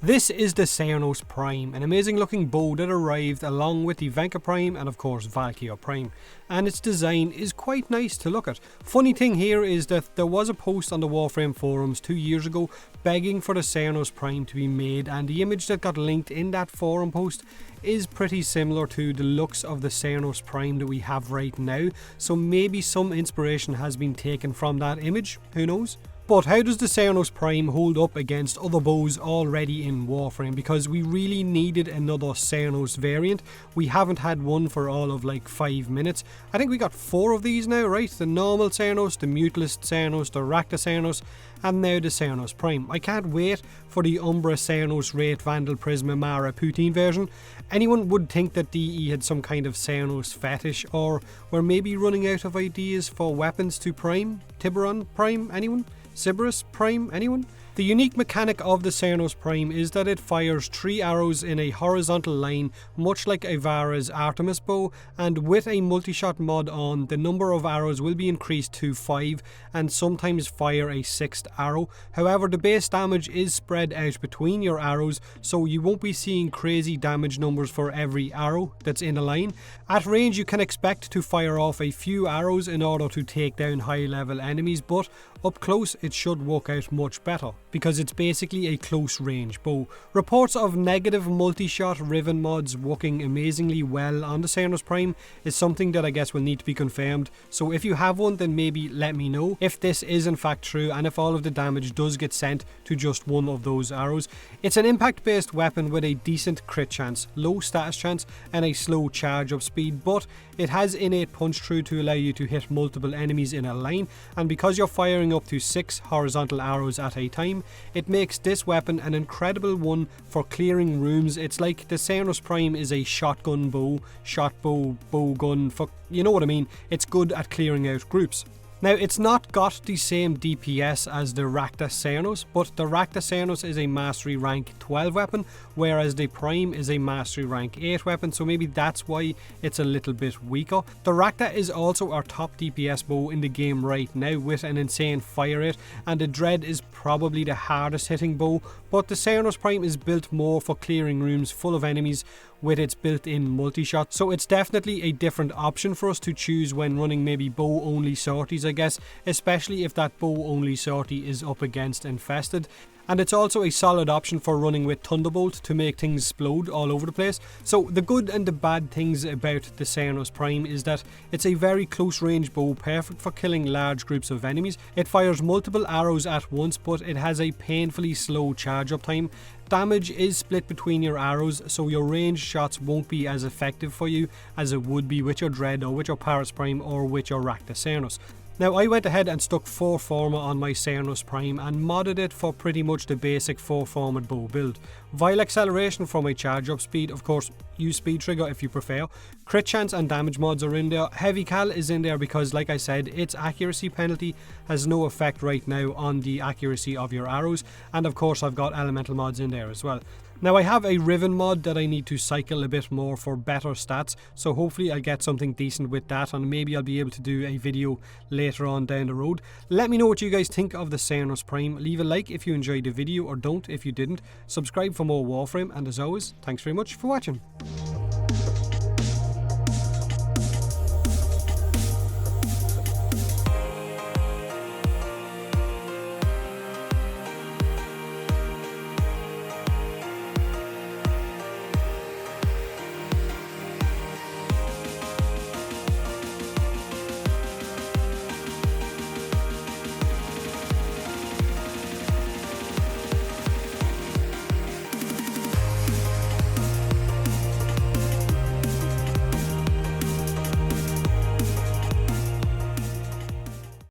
This is the Cernos Prime, an amazing looking bow that arrived along with the Venka Prime and of course Valkyr Prime, and its design is quite nice to look at. Funny thing here is that there was a post on the Warframe forums 2 years ago begging for the Cernos Prime to be made, and the image that got linked in that forum post is pretty similar to the looks of the Cernos Prime that we have right now, so maybe some inspiration has been taken from that image, who knows? But how does the Cernos Prime hold up against other bows already in Warframe? Because we really needed another Cernos variant. We haven't had one for all of like 5 minutes. I think we got 4 of these now, right? The normal Cernos, the Mutalist Cernos, the Rakta Cernos, and now the Cernos Prime. I can't wait for the Umbra Cernos Wraith Vandal Prisma Mara Poutine version. Anyone would think that DE had some kind of Cernos fetish, or we're maybe running out of ideas for weapons to Prime? Tiburon Prime? Anyone? Cerberus Prime? Anyone? The unique mechanic of the Cernos Prime is that it fires 3 arrows in a horizontal line, much like Ivara's Artemis bow, and with a multi-shot mod on, the number of arrows will be increased to 5 and sometimes fire a 6th arrow. However, the base damage is spread out between your arrows, so you won't be seeing crazy damage numbers for every arrow that's in a line. At range, you can expect to fire off a few arrows in order to take down high level enemies, but up close it should work out much better, because it's basically a close range bow. Reports of negative multi-shot Riven mods working amazingly well on the Cernos Prime is something that I guess will need to be confirmed, so if you have one then maybe let me know if this is in fact true and if all of the damage does get sent to just one of those arrows. It's an impact based weapon with a decent crit chance, low status chance and a slow charge up speed, but it has innate punch through to allow you to hit multiple enemies in a line, and because you're firing up to 6 horizontal arrows at a time, it makes this weapon an incredible one for clearing rooms. It's like the Cernos Prime is a shotgun bow, shot bow, bow gun, for you know what I mean. It's good at clearing out groups. Now, it's not got the same DPS as the Rakta Cernos, but the Rakta Cernos is a Mastery Rank 12 weapon, whereas the Prime is a Mastery Rank 8 weapon, so maybe that's why it's a little bit weaker. The Rakta is also our top DPS bow in the game right now with an insane fire rate, and the Dread is probably the hardest hitting bow, but the Cernos Prime is built more for clearing rooms full of enemies with its built-in multi-shot, so it's definitely a different option for us to choose when running maybe bow-only sorties, I guess, especially if that bow-only sortie is up against Infested. And it's also a solid option for running with Thunderbolt to make things explode all over the place. So the good and the bad things about the Cernos Prime is that it's a very close range bow, perfect for killing large groups of enemies. It fires multiple arrows at once, but it has a painfully slow charge up time. Damage is split between your arrows, so your ranged shots won't be as effective for you as it would be with your Dread or with your Paris Prime or with your Rakta Cernos. Now, I went ahead and stuck 4 Forma on my Cernos Prime and modded it for pretty much the basic 4-format bow build. Vile acceleration for my charge up speed, of course use speed trigger if you prefer. Crit chance and damage mods are in there. Heavy cal is in there because, like I said, its accuracy penalty has no effect right now on the accuracy of your arrows, and of course I've got elemental mods in there as well. Now, I have a Riven mod that I need to cycle a bit more for better stats, so hopefully I'll get something decent with that, and maybe I'll be able to do a video later on down the road. Let me know what you guys think of the Cernos Prime. Leave a like if you enjoyed the video, or don't if you didn't. Subscribe for more Warframe, and as always, thanks very much for watching.